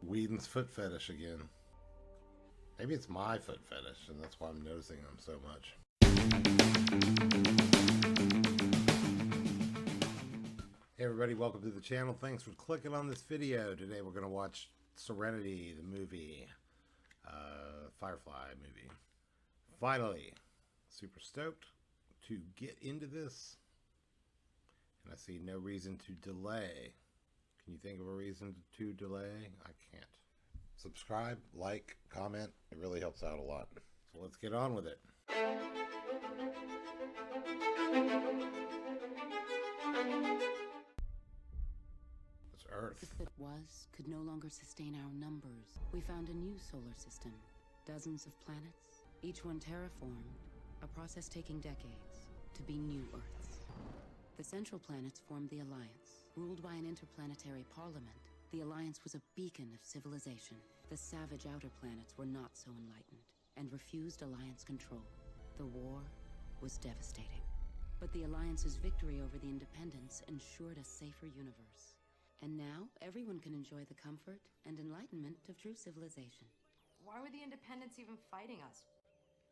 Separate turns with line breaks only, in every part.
Whedon's foot fetish again. Maybe it's my foot fetish, and that's why I'm noticing them so much. Hey everybody, welcome to the channel. Thanks for clicking on this video. Today we're going to watch Serenity, the movie. Firefly movie. Finally, super stoked to get into this. And I see no reason to delay. Can you think of a reason to delay? I can't. Subscribe, like, comment. It really helps out a lot. So let's get on with it. It's Earth.
If it was, could no longer sustain our numbers. We found a new solar system. Dozens of planets, each one terraformed. A process taking decades to be new Earths. The central planets formed the Alliance. Ruled by an interplanetary parliament, the Alliance was a beacon of civilization. The savage outer planets were not so enlightened and refused Alliance control. The war was devastating. But the Alliance's victory over the Independents ensured a safer universe. And now, everyone can enjoy the comfort and enlightenment of true civilization.
Why were the Independents even fighting us?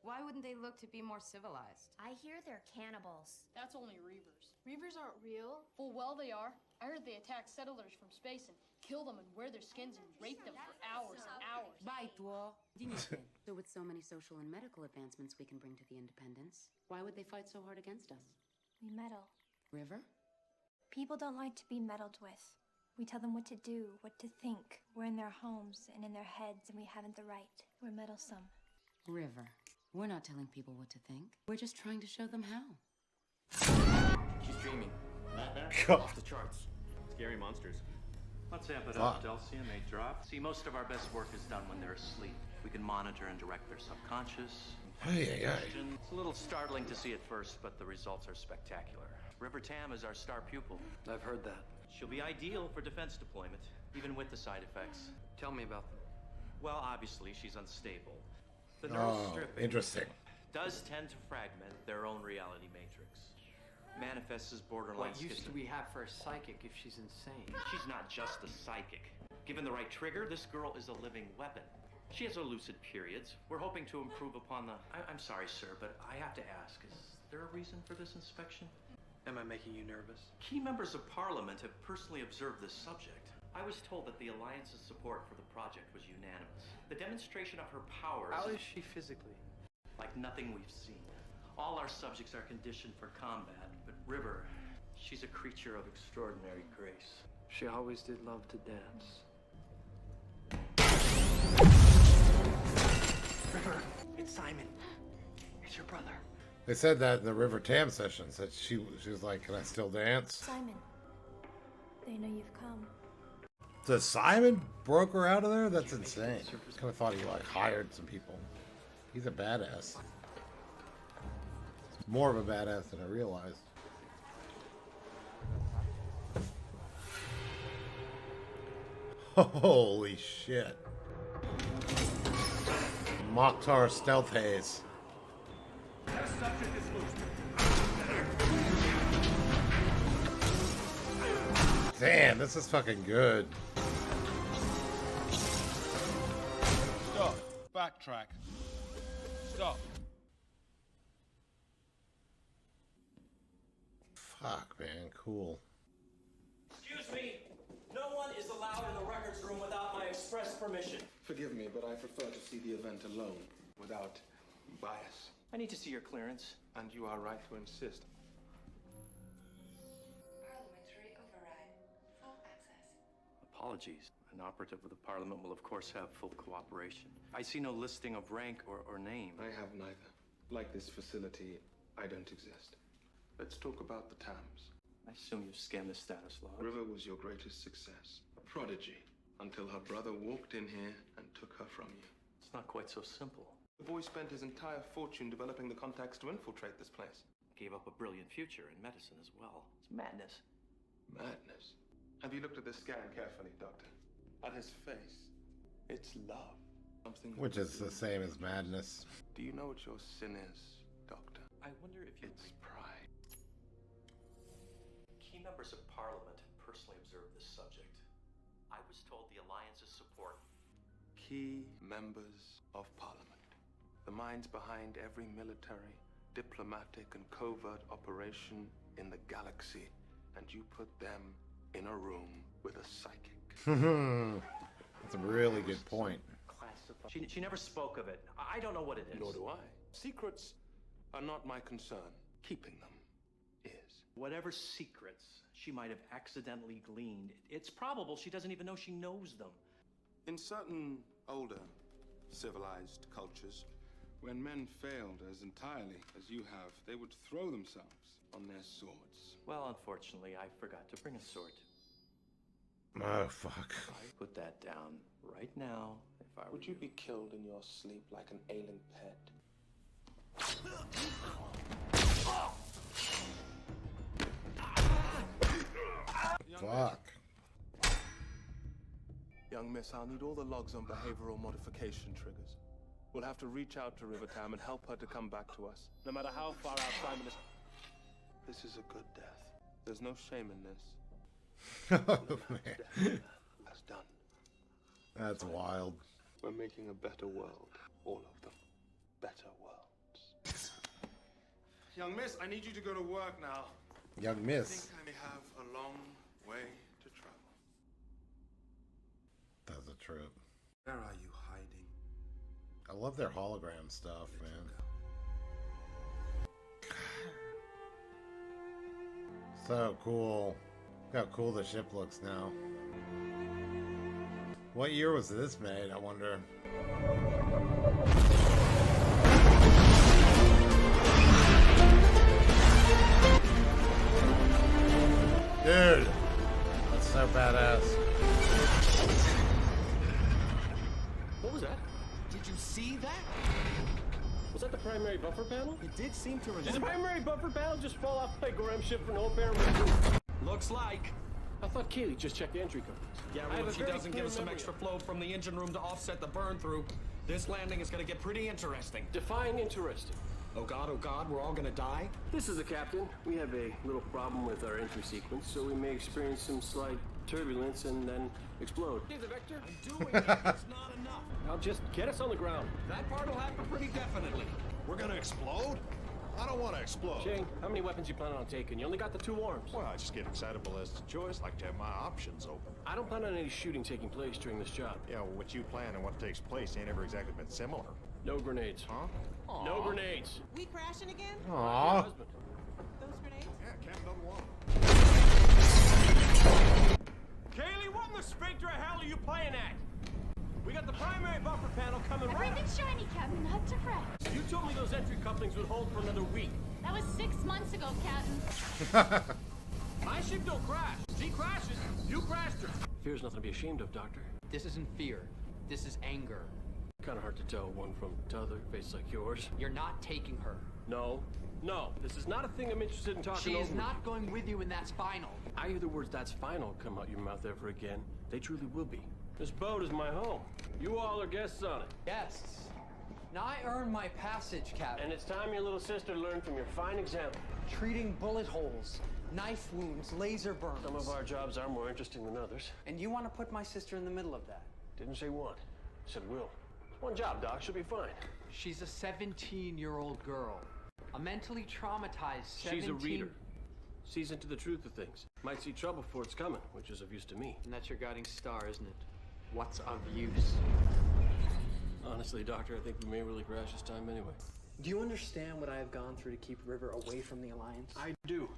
Why wouldn't they look to be more civilized?
I hear they're cannibals.
That's only Reavers. Reavers aren't real. Full well they are. I heard they attack settlers from space and kill them and wear their skins and rape them for hours and hours.
So with so many social and medical advancements we can bring to the Independents, why would they fight so hard against us?
We meddle.
River?
People don't like to be meddled with. We tell them what to do, what to think. We're in their homes and in their heads, and we haven't the right. We're meddlesome.
River. We're not telling people what to think. We're just trying to show them how.
She's dreaming.
God.
Off the charts.
Scary monsters.
Let's amp it
Fuck.
up, Delcia. May drop. See, most of our best work is done when they're asleep. We can monitor and direct their subconscious.
Hey.
It's a little startling to see at first, but the results are spectacular. River Tam is our star pupil.
I've heard that.
She'll be ideal for defense deployment, even with the side effects.
Tell me about them.
Well, obviously, she's unstable. The neural
Oh,
stripping
interesting.
does tend to fragment their own reality matrix. Manifests as borderline
What use do we have for a psychic if she's insane?
She's not just a psychic. Given the right trigger, this girl is a living weapon. She has her lucid periods. We're hoping to improve upon the... I'm sorry, sir, but I have to ask, is there a reason for this inspection?
Am I making you nervous?
Key members of Parliament have personally observed this subject. I was told that the Alliance's support for the project was unanimous. The demonstration of her powers...
How is she physically?
Like nothing we've seen. All our subjects are conditioned for combat, but River, she's a creature of extraordinary grace.
She always did love to dance.
River, it's Simon. It's your brother.
They said that in the River Tam session. Said she was like, "Can I still dance?"
Simon, they know you've come.
Does Simon broke her out of there? That's insane. Kind of thought he like hired some people. He's a badass. More of a badass than I realized. Holy shit. Mokhtar stealth haze. Damn, this is fucking good.
Stop. Backtrack. Stop.
Fuck, man, cool.
Excuse me, no one is allowed in the records room without my express permission.
Forgive me, but I prefer to see the event alone, without bias.
I need to see your clearance.
And you are right to insist.
Parliamentary override. Full access.
Apologies. An operative of the Parliament will, of course, have full cooperation. I see no listing of rank or name.
I have neither. Like this facility, I don't exist. Let's talk about the Tams.
I assume you've scanned the status log.
River was your greatest success. A prodigy, until her brother walked in here and took her from you.
It's not quite so simple.
The boy spent his entire fortune developing the contacts to infiltrate this place.
Gave up a brilliant future in medicine as well. It's madness.
Madness. Have you looked at this scan carefully, Doctor? At his face. It's love. Something
Which is the same as madness.
Do you know what your sin is, Doctor?
I wonder if you...
It's pride.
Key members of Parliament have personally observed this subject. I was told the Alliance's support.
Key members of Parliament. The minds behind every military, diplomatic, and covert operation in the galaxy. And you put them in a room with a psychic.
That's a really good point.
She never spoke of it. I don't know what it is.
Nor do I. Secrets are not my concern. Keeping them is.
Whatever secrets she might have accidentally gleaned, it's probable she doesn't even know she knows them.
In certain older, civilized cultures, when men failed as entirely as you have, they would throw themselves on their swords.
Well, unfortunately, I forgot to bring a sword.
Oh, fuck.
I put that down right now if I were
Would you be killed in your sleep like an ailing pet?
Fuck.
Young miss, I'll need all the logs on behavioral modification triggers. We'll have to reach out to Rivertown and help her to come back to us, no matter how far out Simon is. This is a good death. There's no shame in this.
Oh, man.
That's done.
That's wild.
We're making a better world. All of them. Better worlds. Young miss, I need you to go to work now.
Young
I
miss.
think I may have a long way to travel.
That's a trip.
Where are you hiding?
I love their hologram stuff, man. So cool. Look how cool the ship looks now. What year was this made, I wonder? Dude, that's so badass.
What was that? Did you see that? Was that the primary buffer panel? It did seem to resist. Did the primary buffer panel just fall off my Gorham ship for no apparent reason? Looks like. I thought Kaylee just checked the entry codes. Yeah, well, if she doesn't give us some extra flow from the engine room to offset the burn through, this landing is going to get pretty interesting. Define interesting. Oh God, we're all going to die? This is the captain. We have a little problem with our entry sequence, so we may experience some slight turbulence and then explode. Hey, the Vector. I'm doing it. It's not enough. Now just get us on the ground. That part will happen pretty definitely.
We're gonna explode? I don't want to explode.
Shane, how many weapons you plan on taking? You only got the 2 arms.
Well, I just get excitable as to choice. Like to have my options open.
I don't plan on any shooting taking place during this job.
Yeah, well, what you plan and what takes place ain't ever exactly been similar.
No grenades.
Huh? Aww.
No grenades.
We crashing again?
Aww.
Those grenades?
Yeah, Captain doesn't want them.
Kaylee, what in the spectre of hell are you playing at? We got the primary buffer panel coming right up.
Everything's shiny, Captain. Not to fret.
You told me those entry couplings would hold for another week.
That was 6 months ago, Captain.
My ship don't crash. She crashes. You crashed her. Fear's nothing to be ashamed of, Doctor.
This isn't fear. This is anger.
Kind of hard to tell one from t'other, face like yours.
You're not taking her.
No. This is not a thing I'm interested in talking
She
over.
is not going with you, and that's final.
I hear the words "that's final" come out your mouth ever again. They truly will be. This boat is my home. You all are guests on it.
Guests. Now I earned my passage, Captain.
And it's time your little sister learned from your fine example.
Treating bullet holes, knife wounds, laser burns.
Some of our jobs are more interesting than others.
And you want to put my sister in the middle of that?
Didn't say want. Said will. One job, Doc. She'll be fine.
She's a 17-year-old girl. A mentally traumatized 17...
She's a reader. Sees into the truth of things. Might see trouble before it's coming, which is of use to me.
And that's your guiding star, isn't it? What's of use?
Honestly, Doctor, I think we may really crash this time anyway.
Do you understand what I have gone through to keep River away from the Alliance?
I do.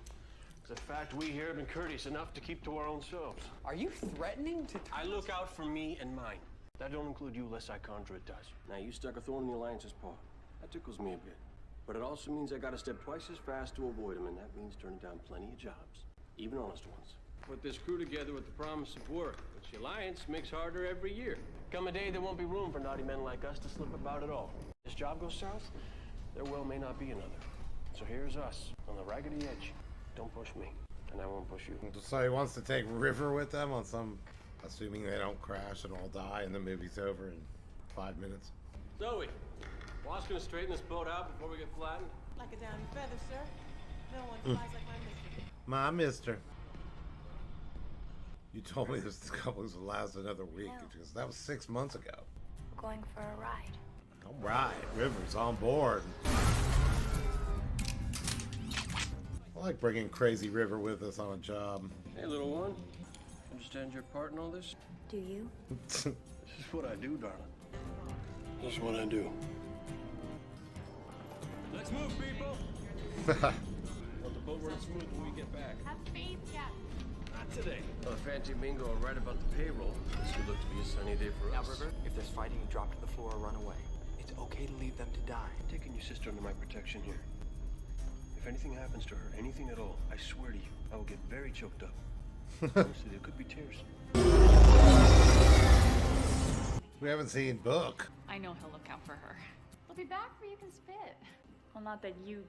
It's a fact we here have been courteous enough to keep to our own selves.
Are you threatening to...
I look out for me and mine. That don't include you, lest I conjure it does. Now, you stuck a thorn in the Alliance's paw. That tickles me a bit. But it also means I gotta step twice as fast to avoid them, and that means turning down plenty of jobs. Even honest ones. Put this crew together with the promise of work, which the Alliance makes harder every year. Come a day, there won't be room for naughty men like us to slip about at all. This job goes south, there well may not be another. So here's us, on the raggedy edge. Don't push me, and I won't push you.
So he wants to take River with them on some... Assuming they don't crash and all die and the movie's over in 5 minutes.
Zoe, boss gonna straighten this boat out before we get flattened?
Like a downy feather, sir. No one flies like my mister.
My mister. You told me this couple would last another week because that was 6 months ago.
We're going for a ride.
All right, River's on board. I like bringing Crazy River with us on a job.
Hey, little one. Understand your part in all this?
Do you?
This is what I do, darling. This is what I do. Let's move, people. Want the boat running smooth when we get back.
Have faith, Cap.
Not today. Well, if Auntie Mingo are right about the payroll, this would look to be a sunny day for
Now,
us.
River, if there's fighting, drop to the floor or run away. It's okay to leave them to die.
I'm taking your sister under my protection here. If anything happens to her, anything at all, I swear to you, I will get very choked up. Honestly, there could be tears.
We haven't seen Book.
I know he'll look out for her.
We'll be back before you can spit.
Well, not that you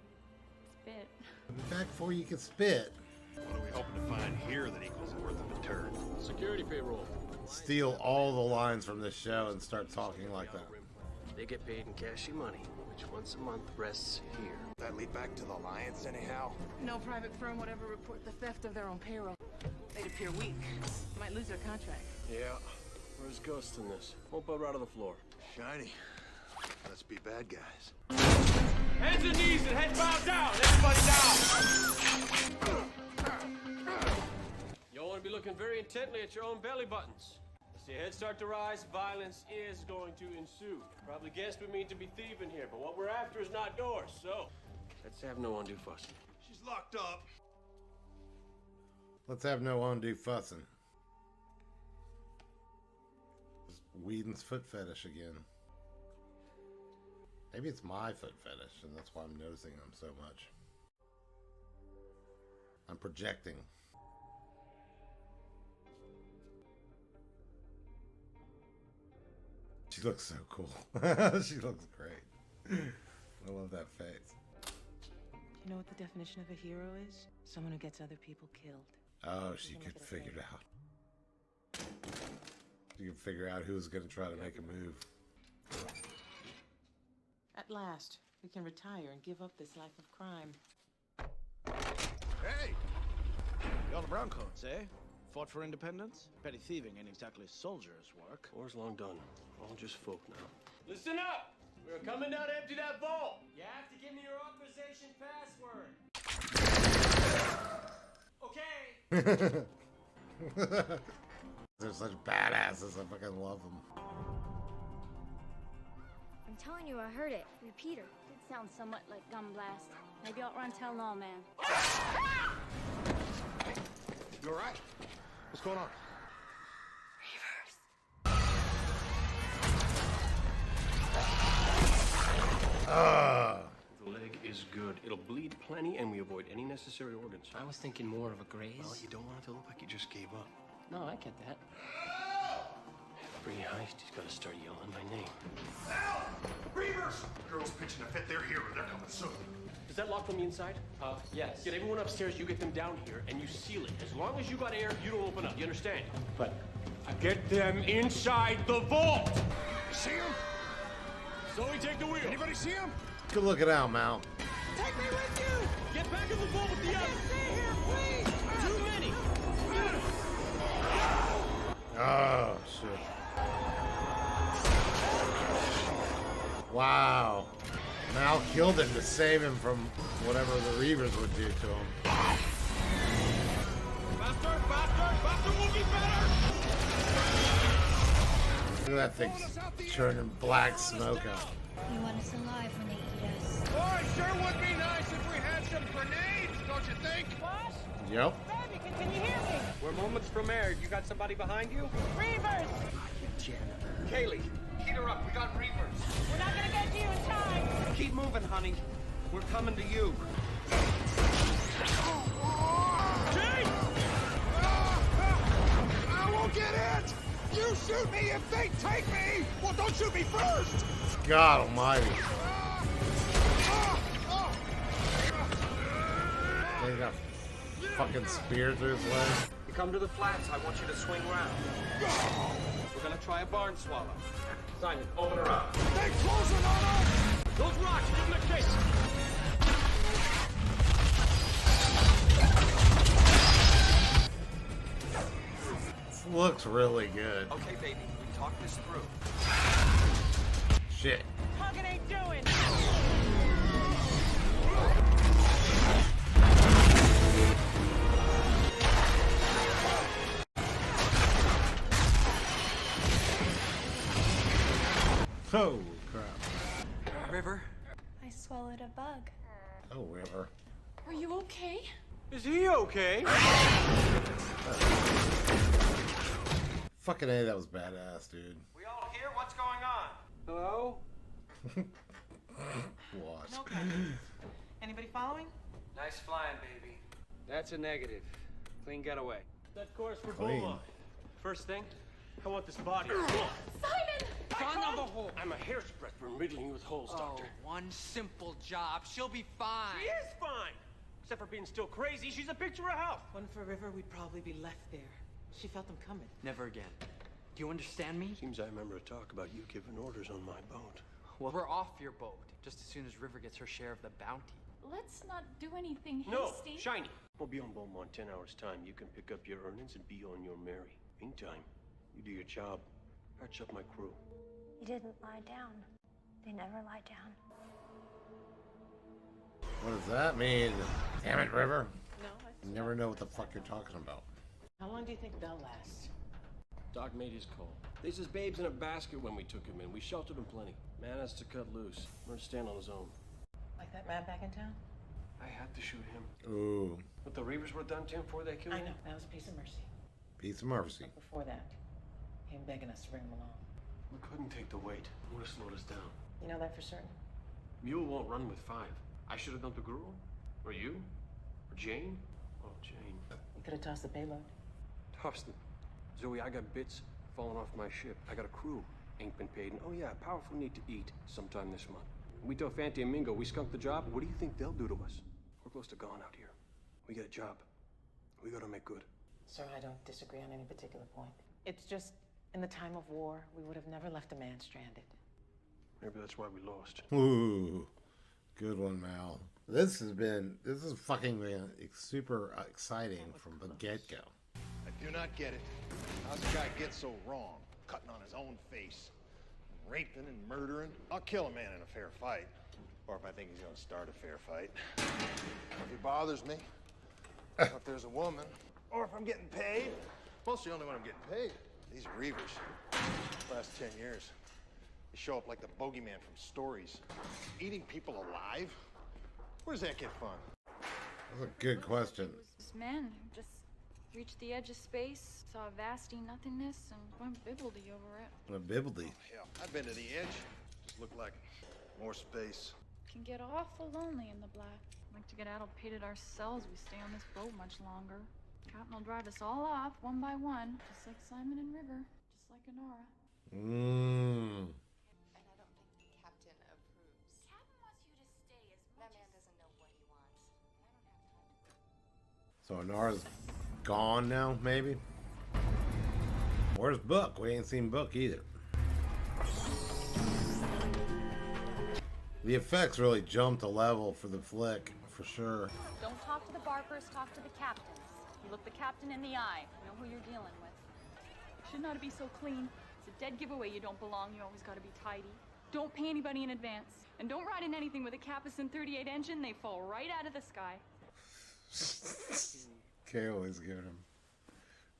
spit.
We'll be back before you can spit.
What are we hoping to find here that equals the worth of a turd?
Security payroll.
Steal all the lines from this show and start talking like that.
They get paid in cashy money, which once a month rests here.
That lead back to the Alliance anyhow?
No private firm would ever report the theft of their own payroll. They'd appear weak. Might lose their contract.
Yeah. Where's Ghost in this? Won't boat out of the floor.
Shiny. Let's be bad guys.
Hands and knees and heads bowed down! Everybody down! You'll want to be looking very intently at your own belly buttons. As your heads start to rise, violence is going to ensue. Probably guessed we mean to be thieving here, but what we're after is not yours, so let's have no undue fussing.
She's locked up.
Let's have no undue fussing. Just Whedon's foot fetish again. Maybe it's my foot fetish, and that's why I'm noticing them so much. I'm projecting. She looks so cool. She looks great. I love that face.
Do you know what the definition of a hero is? Someone who gets other people killed.
Oh, she could figure it out. She could figure out who's going to try to make a move.
At last, we can retire and give up this life of crime.
Hey! You're the browncoats, eh? Fought for independence? Petty thieving ain't exactly soldier's work.
War's long done. All just folk now. Listen up! We're coming down to empty that vault! You have to give me your authorization password. Okay!
They're such badasses. I fucking love them.
I'm telling you, I heard it. Repeater. It sounds somewhat like Gun Blast. Maybe I'll run tell all, man.
You alright? What's going on?
The leg is good. It'll bleed plenty and we avoid any necessary organs.
I was thinking more of a graze.
Well, you don't want it to look like you just gave up.
No, I get that.
Every heist, he's got to start yelling my name.
Al! Reavers! Girls pitching a fit. They're here. They're coming soon.
Is that locked from the inside?
Yes.
Get everyone upstairs, you get them down here, and you seal it. As long as you got air, you don't open up. You understand? But get them inside the vault!
You see him?
Zoe, take the wheel.
Anybody see him?
Good looking out, Mal.
Take me with you!
Get back in the vault with the others!
Stay here, please!
Too many!
Oh, shit. Wow. Mal killed him to save him from whatever the Reavers would do to him.
Faster, faster, faster will be better!
Look at that thing turning black smoke out.
You want us alive when they eat us.
Boy, sure would be nice if we had some grenades, don't you think?
What?
Yep.
Baby, can you hear me?
We're moments from air. You got somebody behind you?
Reavers!
Kaylee, heat her up. We got Reavers.
We're not gonna get to you in time!
Keep moving, honey. We're coming to you.
Jake! I won't get it! You shoot me if they take me! Well, don't shoot me first!
God almighty. They got fucking spear through his leg.
You come to the flats, I want you to swing round. We're gonna try a barn swallow. Simon, open her up.
They closing on us!
Those rocks, give them a kick!
looks really good.
Okay, baby, we talked this through.
Shit.
Hugging ain't doing.
Oh, crap.
River?
I swallowed a bug.
Oh, River.
Are you okay?
Is he okay?
Fucking A, that was badass, dude.
We all here? What's going on?
Hello?
What?
No. Anybody following?
Nice flying, baby.
That's a negative. Clean getaway. That course for
Clean.
Beaumont. First thing, I want this body.
Simon!
Son of a hole! I'm a hair's breadth from riddling you with holes, Doctor.
One simple job. She'll be fine.
She is fine! Except for being still crazy, she's a picture of health.
Wasn't for River, we'd probably be left there. She felt them coming.
Never again. Do you understand me?
Seems I remember a talk about you giving orders on my boat.
Well, we're off your boat just as soon as River gets her share of the bounty.
Let's not do anything
No,
hasty.
Shiny. We'll be on Beaumont 10 hours' time. You can pick up your earnings and be on your merry. Meantime, you do your job. Patch up my crew.
You didn't lie down. They never lie down.
What does that mean? Damn it, River.
No,
You never know what the fuck you're talking about.
How long do you think they'll last?
Doc made his call. They says babes in a basket when we took him in. We sheltered him plenty. Man has to cut loose. Learn to stand on his own.
Like that man back in town?
I had to shoot him.
Ooh.
What the Reavers were done to him before they killed
I
him?
know. That was a piece of mercy.
Piece of mercy.
Before that, him begging us to bring him along.
We couldn't take the weight. It would have slowed us down.
You know that for certain?
Mule won't run with 5. I should have dumped the girl? Or you? Or Jane? Oh, Jane.
You could have tossed the payload.
Tossed them. Zoe, I got bits falling off my ship. I got a crew. Ain't been paid. And oh yeah, powerful need to eat sometime this month. We tell Fanti and Mingo we skunked the job. What do you think they'll do to us? We're close to gone out here. We got a job. We gotta make good.
Sir, I don't disagree on any particular point. It's just, in the time of war, we would have never left a man stranded.
Maybe that's why we lost.
Ooh. Good one, Mal. This is fucking super exciting from the get-go.
I do not get it. How's the guy get so wrong? Cutting on his own face, raping and murdering. I'll kill a man in a fair fight, or if I think he's gonna start a fair fight. If he bothers me, or if there's a woman, or if I'm getting paid. Mostly only when I'm getting paid. These Reavers, last 10 years, they show up like the bogeyman from stories. Eating people alive? Where does that get fun?
That's a good question.
This man who just reached the edge of space, saw a vasty nothingness, and went bibbledy over it.
A bibbledy.
Hell, I've been to the edge. Just looked like more space.
Can get awful lonely in the black. Like to get addle-pated ourselves, we stay on this boat much longer. Captain will drive us all off, one by one, just like Simon and River, just like Inara.
Mmm.
And I don't think the captain approves.
Captain wants you to stay as much
That man doesn't know what he wants.
So Inara's gone now, maybe? Where's Book? We ain't seen Book either. The effects really jumped a level for the flick, for sure.
Don't talk to the Barkers, talk to the captains. You look the captain in the eye. You know who you're dealing with.
Should not be so clean. It's a dead giveaway you don't belong. You always gotta be tidy. Don't pay anybody in advance. And don't ride in anything with a Capison 38 engine. They fall right out of the sky.
Kale is giving him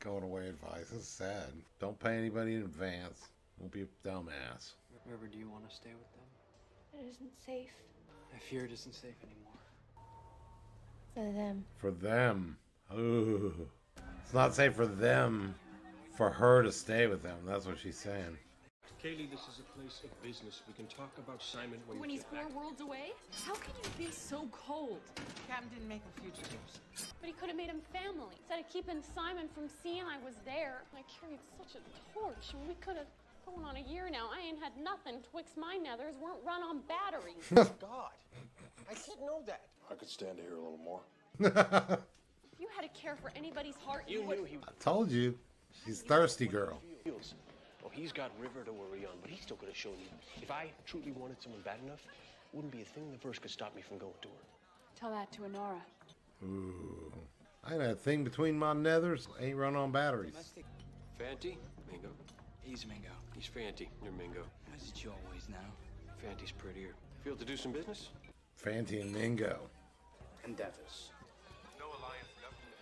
going away advice. It's sad. Don't pay anybody in advance. Won't be a dumbass.
River, do you want to stay with them?
It isn't safe
I fear it isn't safe anymore.
for them.
For them. Ooh. It's not safe for them, for her to stay with them. That's what she's saying.
Kaylee, this is a place of business. We can talk about Simon when
When
we
he's
get
4
back.
worlds away? How can you be so cold?
Captain didn't make them fugitives.
But he could have made him family. Instead of keeping Simon from seeing I was there. I carried such a torch, and we could have going on a year now. I ain't had nothing. Twixt my nethers weren't run on batteries.
God, I didn't know that.
I could stand to hear a little more.
If you had to care for anybody's heart,
You
would.
knew he
I told you. She's thirsty, girl.
feels. Oh, he's got River to worry on, but he still could have shown you. If I truly wanted someone bad enough, wouldn't be a thing in the verse could stop me from going to her.
Tell that to Inara.
Ooh. I had a thing between my nethers. Ain't run on batteries.
Fanty? Mingo.
He's Mingo.
He's Fanty. You're Mingo.
As it's your ways now.
Fanty's prettier. Feel to do some business?
Fanty and Mingo.
Endeavors.
No alliance government.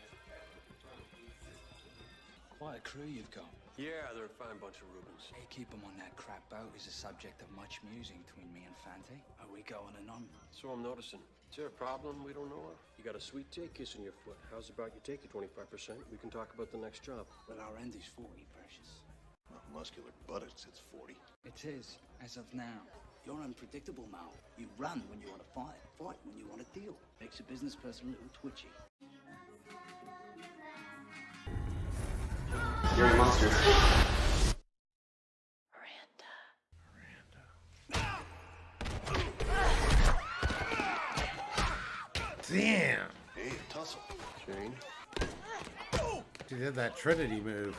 Quite a crew you've got.
Yeah, they're a fine bunch of Rubens.
Hey, keep him on that crap boat is a subject of much musing between me and Fanty. Are we going and on?
So I'm noticing. Is there a problem we don't know of? You got a sweet J kissing your foot. How's about you take your 25%? We can talk about the next job.
Well, our end is 40, precious.
Not muscular buttocks, it's 40.
It is, as of now. You're unpredictable, Mal. You run when you want to fight when you want to deal. Makes a business person a little twitchy.
You're a monster.
Damn!
Hey, tussle.
Jane.
She did that Trinity move.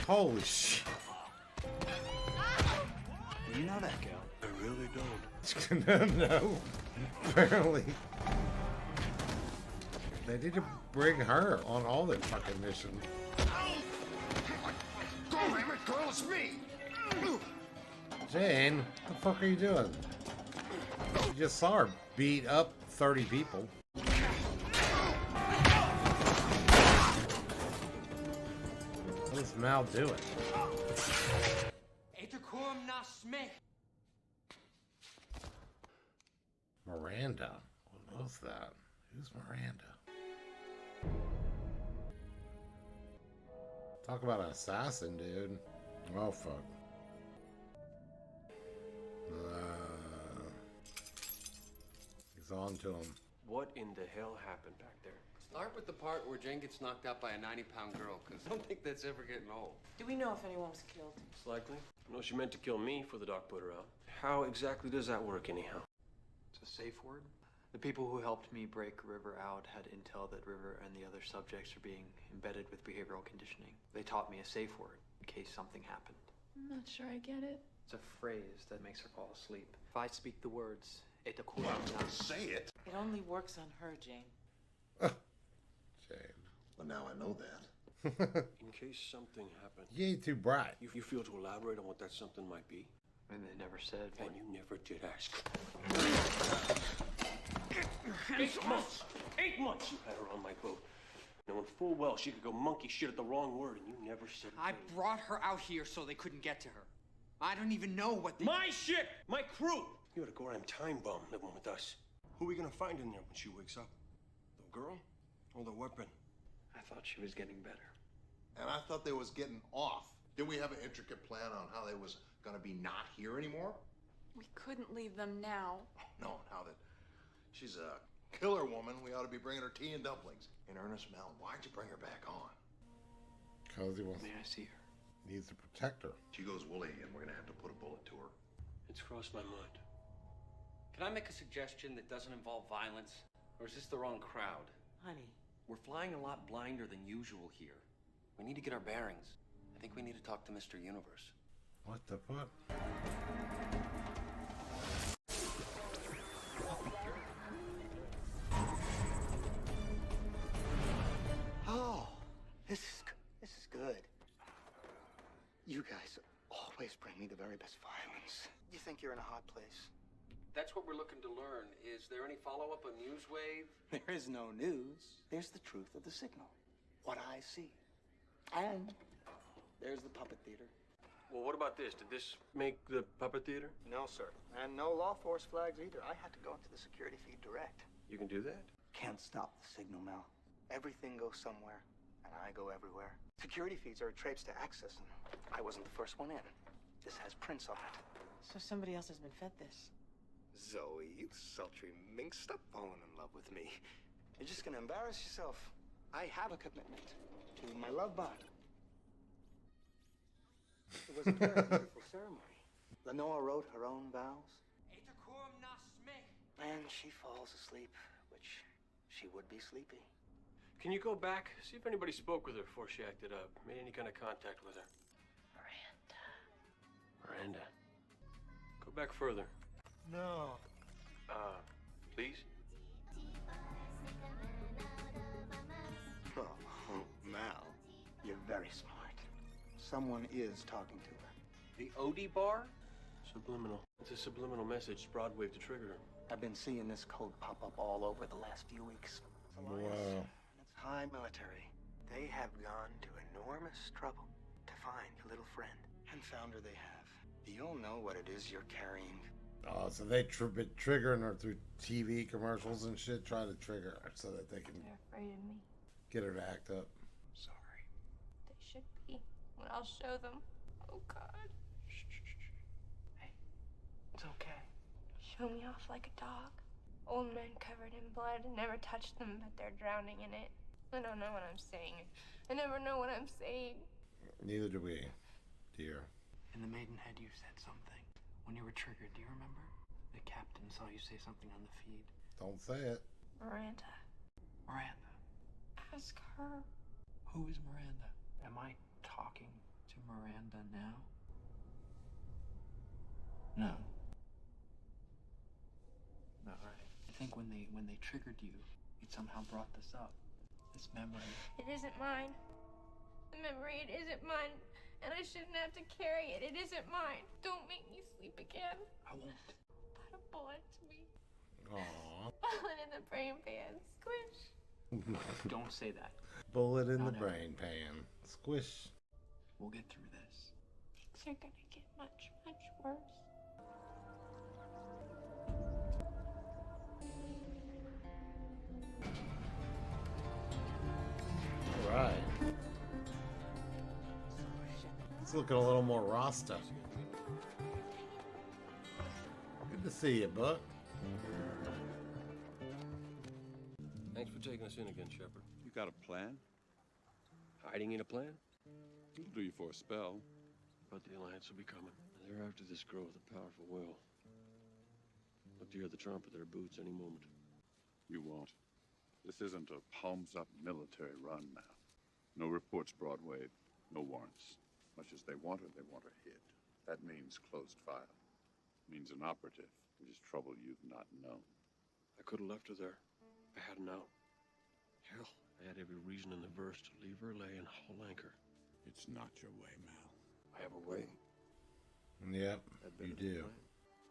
Holy shit.
You know that girl?
I really don't.
No. Apparently. They need to bring her on all their fucking missions.
Go, damn it, girl, it's me!
Jane, what the fuck are you doing? You just saw her beat up 30 people. What is Mal doing? Miranda? What was that? Who's Miranda? Talk about an assassin, dude. Oh, fuck. He's on to him.
What in the hell happened back there? Start with the part where Jane gets knocked out by a 90-pound girl, because I don't think that's ever getting old.
Do we know if anyone was killed?
It's likely. I know she meant to kill me before the doc put her out. How exactly does that work, anyhow?
It's a safe word. The people who helped me break River out had intel that River and the other subjects are being embedded with behavioral conditioning. They taught me a safe word in case something happened.
I'm not sure I get it.
It's a phrase that makes her fall asleep. If I speak the words,
Say it.
It only works on her, Jane.
Jane.
Well, now I know that.
In case something happened.
You ain't too bright.
You feel to elaborate on what that something might be?
And they never said.
And you never did ask. 8 months you had her on my boat. Knowing full well she could go monkey shit at the wrong word, and you never said a
I
thing.
brought her out here so they couldn't get to her. I don't even know what they...
My ship! My crew! You had a goddamn time bomb living with us. Who are we gonna find in there when she wakes up? The girl or the weapon?
I thought she was getting better.
And I thought they was getting off. Didn't we have an intricate plan on how they was gonna be not here anymore?
We couldn't leave them now.
No, now that she's a killer woman, we ought to be bringing her tea and dumplings. In earnest, Mel, why'd you bring her back on?
Because he wants.
May I see her?
Needs to protect her.
She goes woolly, and we're gonna have to put a bullet to her.
It's crossed my mind.
Can I make a suggestion that doesn't involve violence? Or is this the wrong crowd?
Honey.
We're flying a lot blinder than usual here. We need to get our bearings. I think we need to talk to Mr. Universe.
What the fuck?
Oh, this is good. You guys always bring me the very best violence. You think you're in a hot place?
That's what we're looking to learn. Is there any follow-up on Newswave?
There is no news. There's the truth of the signal. What I see. And there's the puppet theater.
Well, what about this? Did this make the puppet theater?
No, sir. And no law force flags either. I had to go into the security feed direct.
You can do that?
Can't stop the signal, Mel. Everything goes somewhere, and I go everywhere. Security feeds are a traipse to access, and I wasn't the first one in. This has prints on it.
So somebody else has been fed this.
Zoe, you sultry minx, stop falling in love with me. You're just gonna embarrass yourself. I have a commitment to my love bond. It was a very beautiful ceremony. Lenore wrote her own vows. And she falls asleep, which she would be sleepy.
Can you go back? See if anybody spoke with her before she acted up. Made any kind of contact with her. Miranda. Go back further.
No.
Please?
Oh, Mal. very smart. Someone is talking to her.
The OD bar? Subliminal. It's a subliminal message Broadway to trigger her.
I've been seeing this code pop up all over the last few weeks.
Wow.
It's high military. They have gone to enormous trouble to find your little friend. And found her they have. You'll know what it is you're carrying.
Oh, so they been triggering her through TV commercials and shit, try to trigger her so that they can
They're afraid of me.
get her to act up.
Sorry.
They should be. When I'll show them. Oh, God.
Hey, it's okay.
Show me off like a dog. Old men covered in blood and never touch them, but they're drowning in it. I don't know what I'm saying. I never know what I'm saying.
Neither do we, dear.
In the Maidenhead, you said something. When you were triggered, do you remember? The captain saw you say something on the feed.
Don't say it.
Miranda.
Miranda.
Ask her.
Who is Miranda? Am I talking to Miranda now? No. No, right. I think when they triggered you, it somehow brought this up. This memory.
It isn't mine. The memory, it isn't mine. And I shouldn't have to carry it. It isn't mine. Don't make me sleep again.
I won't.
Put a bullet to me.
Aww.
Bullet in the brain pan. Squish.
Don't say that.
Bullet in
No,
the
no.
brain pan. Squish.
We'll get through this.
Things are gonna get much, much worse.
All right. It's looking a little more Rasta. Good to see you, Buck.
Thanks for taking us in again, Shepard.
You got a plan?
Hiding in a plan?
It'll do you for a spell.
But the Alliance will be coming. They're after this girl with a powerful will. Look to hear the trump of their boots any moment.
You won't. This isn't a palms-up military run now. No reports, Broadway. No warrants. Much as they want her hid. That means closed file. Means an operative, which is trouble you've not known.
I could have left her there. I had an out. Hell, I had every reason in the verse to leave her lay and haul anchor.
It's not your way, Mal.
I have a way.
Yep, you do.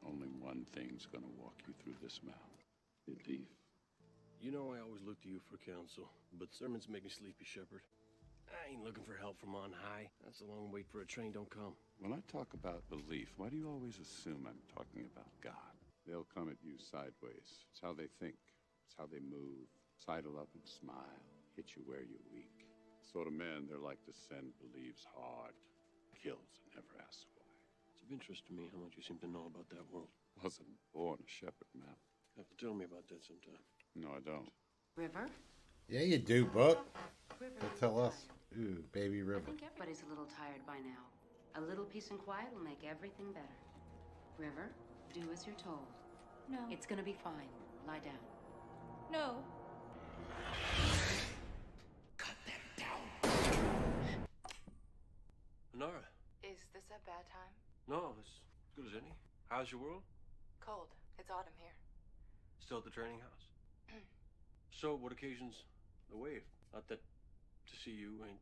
Only one thing's gonna walk you through this, Mal. Belief.
You know I always look to you for counsel, but sermons make me sleepy, Shepard. I ain't looking for help from on high. That's a long wait for a train don't come.
When I talk about belief, why do you always assume I'm talking about God? They'll come at you sideways. It's how they think. It's how they move. Sidle up and smile. Hit you where you're weak. Sort of men they're like to send believes hard. Kills and never asks why.
It's of interest to me how much you seem to know about that world.
Wasn't born a shepherd, Mal.
You have to tell me about that sometime.
No, I don't.
River?
Yeah, you do, Buck.
River.
Well, tell us. Ooh, baby
I
River.
think everybody's a little tired by now. A little peace and quiet will make everything better. River, do as you're told.
No.
It's gonna be fine. Lie down.
No.
Nara.
Is this a bad time?
No, as good as any. How's your world?
Cold. It's autumn here.
Still at the training house? So, what occasions the wave? Not that to see you ain't...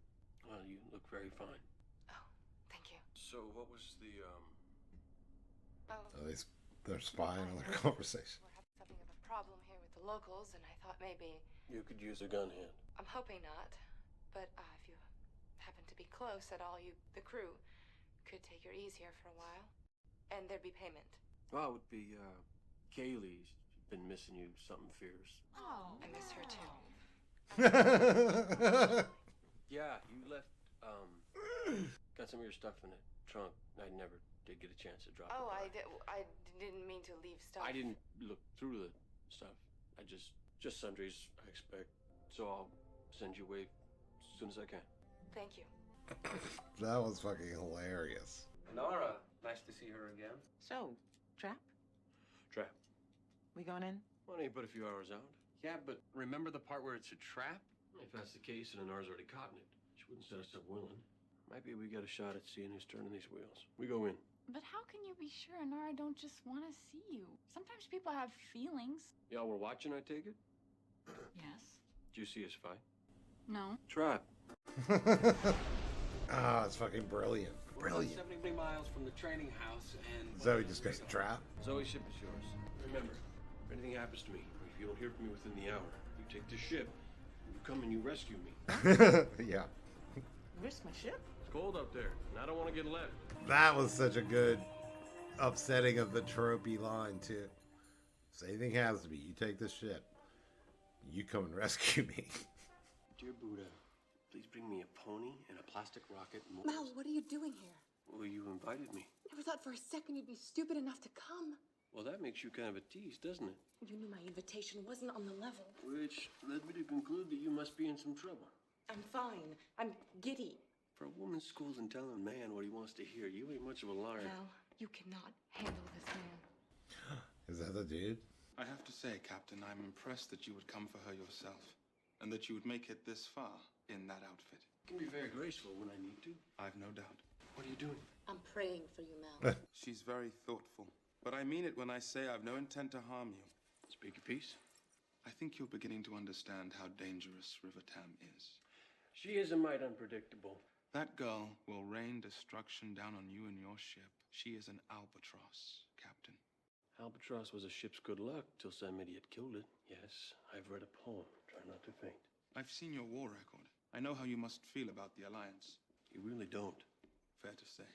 Well, you look very fine.
Oh, thank you.
So, what was the,
Oh,
They're spying on their conversation.
we're having something of a problem here with the locals, and I thought maybe...
You could use a gun hand.
I'm hoping not, but if you happen to be close at all, the crew, could take your ease here for a while, and there'd be payment.
Well, it would be, Kaylee. She's been missing you something fierce.
Oh, I miss her too.
Yeah, you left, got some of your stuff in the trunk. I never did get a chance to drop it
Oh,
by.
I didn't mean to leave stuff.
I didn't look through the stuff. I just sundries, I expect. So I'll send you away as soon as I can.
Thank you.
That was fucking hilarious.
Nara, nice to see her again.
So, trap?
Trap.
We going in?
Well, ain't but a few hours out.
Yeah, but remember the part where it's a trap?
If that's the case, and Anar's already caught in it, she wouldn't set us up willing. Maybe we got a shot at seeing who's turning these wheels. We go in.
But how can you be sure Nara don't just want to see you? Sometimes people have feelings.
Y'all were watching, I take it?
Yes.
Did you see us fight?
No.
Trap.
Ah, it's fucking brilliant. Brilliant.
70 miles from the training house, and
Zoe just goes to trap.
Zoe's ship is yours. Remember, if anything happens to me, or if you don't hear from me within the hour, you take the ship, and you come and you rescue me.
Yeah.
Risk my ship?
It's cold up there, and I don't want to get left.
That was such a good upsetting of the tropey line, too. If anything happens to me, you take this ship. You come and rescue me.
Dear Buddha, please bring me a pony and a plastic rocket.
Mal, what are you doing here?
Well, you invited me.
Never thought for a second you'd be stupid enough to come.
Well, that makes you kind of a tease, doesn't it?
You knew my invitation wasn't on the level.
Which led me to conclude that you must be in some trouble.
I'm fine. I'm giddy.
For a woman schools and telling a man what he wants to hear, you ain't much of a liar.
Mal, you cannot handle this man.
Is that the dude?
I have to say, Captain, I'm impressed that you would come for her yourself, and that you would make it this far in that outfit.
I can be very graceful when I need to.
I've no doubt.
What are you doing?
I'm praying for you, Mal.
She's very thoughtful, but I mean it when I say I've no intent to harm you.
Speak your piece.
I think you're beginning to understand how dangerous River Tam is.
She is a mite unpredictable.
That girl will rain destruction down on you and your ship. She is an albatross, Captain.
Albatross was a ship's good luck till some idiot killed it. Yes, I've read a poem. Try not to faint.
I've seen your war record. I know how you must feel about the Alliance.
You really don't.
Fair to say.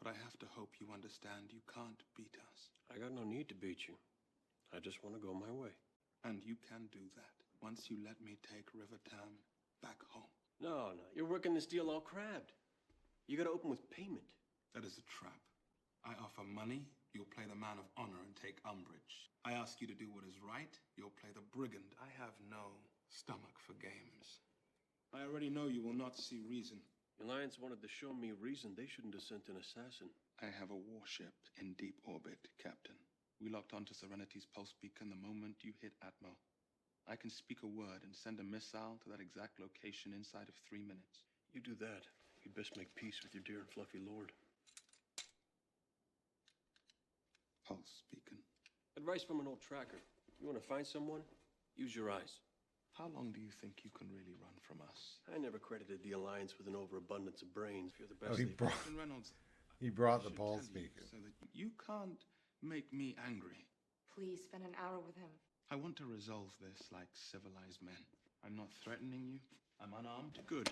But I have to hope you understand you can't beat us.
I got no need to beat you. I just want to go my way.
And you can do that once you let me take River Tam back home.
No, you're working this deal all crabbed. You gotta open with payment.
That is a trap. I offer money, you'll play the man of honor and take umbrage. I ask you to do what is right, you'll play the brigand. I have no stomach for games. I already know you will not see reason.
The Alliance wanted to show me reason they shouldn't have sent an assassin.
I have a warship in deep orbit, Captain. We locked onto Serenity's pulse beacon the moment you hit Atmo. I can speak a word and send a missile to that exact location inside of 3 minutes.
You do that, you'd best make peace with your dear and fluffy lord.
Pulse beacon.
Advice from an old tracker. You want to find someone? Use your eyes.
How long do you think you can really run from us?
I never credited the Alliance with an overabundance of brains. If you're the best,
Captain Reynolds.
He brought the pulse beacon.
So that you can't make me angry.
Please spend an hour with him.
I want to resolve this like civilized men. I'm not threatening you. I'm unarmed. Good.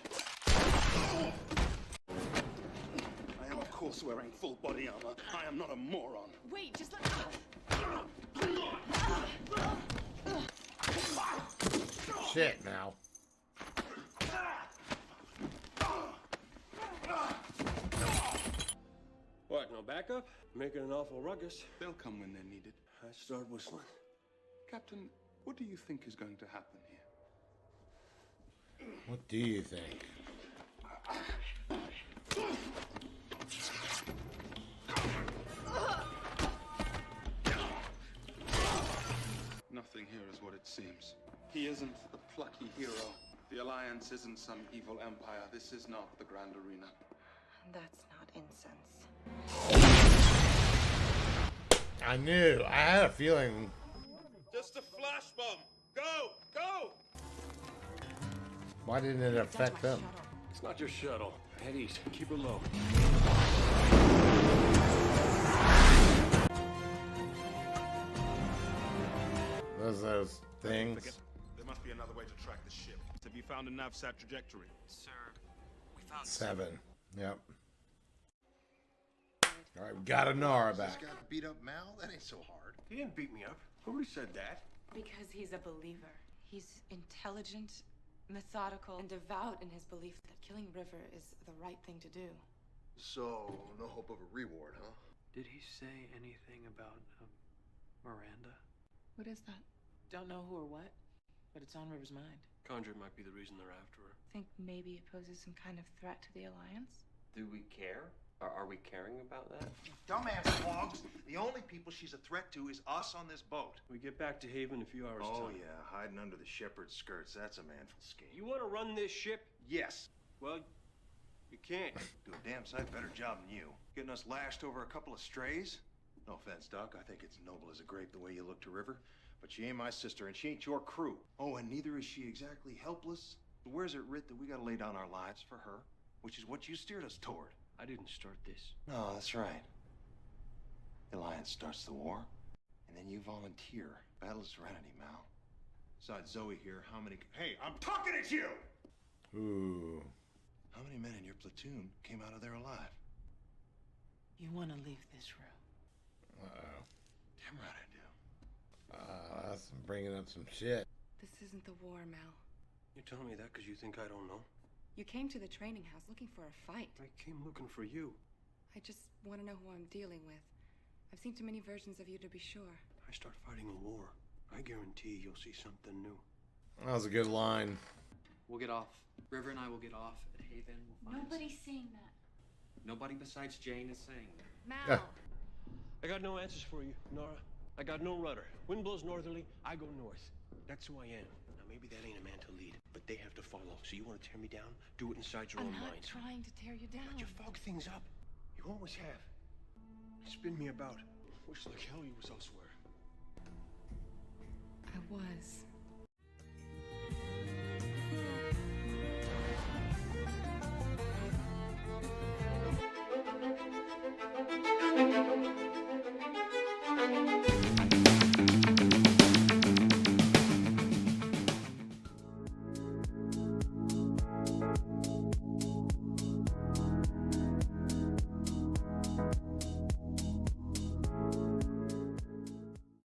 I am, of course, wearing full body armor. I am not a moron.
Wait, just let me.
Shit, now.
What, no backup? Making an awful ruckus.
They'll come when they're needed.
I'd start whistling.
Captain, what do you think is going to happen here?
What do you think?
Nothing here is what it seems. He isn't the plucky hero. The Alliance isn't some evil empire. This is not the Grand Arena.
That's not incense.
I knew. I had a feeling.
Just a flash bomb. Go! Go!
Why didn't it affect them?
It's not your shuttle. Head east. Keep her low.
Those things.
There must be another way to track the ship. Have you found a navsat trajectory?
Sir, we found
7. Yep. All right, we got a Nara back.
This guy beat up Mal? That ain't so hard.
He didn't beat me up. Nobody said that.
Because he's a believer. He's intelligent, methodical, and devout in his belief that killing River is the right thing to do.
So, no hope of a reward, huh?
Did he say anything about Miranda?
What is that?
Don't know who or what, but it's on River's mind.
Conjure might be the reason they're after her.
Think maybe it poses some kind of threat to the Alliance?
Do we care? Are we caring about that?
Dumbass hogs. The only people she's a threat to is us on this boat.
We get back to Haven in a few hours'
Oh,
time.
yeah. Hiding under the shepherd's skirts. That's a manful scheme.
You want to run this ship?
Yes.
Well, you can't.
Do a damn sight better job than you. Getting us lashed over a couple of strays? No offense, Doc. I think it's noble as a grape the way you look to River. But she ain't my sister, and she ain't your crew. Oh, and neither is she exactly helpless. Where's it writ that we gotta lay down our lives for her? which is what you steered us toward.
I didn't start this.
No, that's right. The Alliance starts the war, and then you volunteer. Battle Serenity, Mal. Besides Zoe here, how many... Hey, I'm talking at you!
Ooh.
How many men in your platoon came out of there alive?
You want to leave this room?
Uh-oh.
Damn right I do.
That's bringing up some shit.
This isn't the war, Mal.
You're telling me that because you think I don't know?
You came to the training house looking for a fight.
I came looking for you.
I just want to know who I'm dealing with. I've seen too many versions of you to be sure.
I start fighting a war, I guarantee you'll see something new.
That was a good line.
We'll get off. River and I will get off at Haven. We'll find
Nobody's saying that.
Nobody besides Jane is saying that.
Mal!
I got no answers for you, Nora. I got no rudder. Wind blows northerly, I go north. That's who I am. Now, maybe that ain't a man to lead, but they have to follow. So you want to tear me down? Do it inside your own
I'm not
mind.
trying to tear you down.
But you fog things up. You always have. Spin me about. Wish like hell you was elsewhere.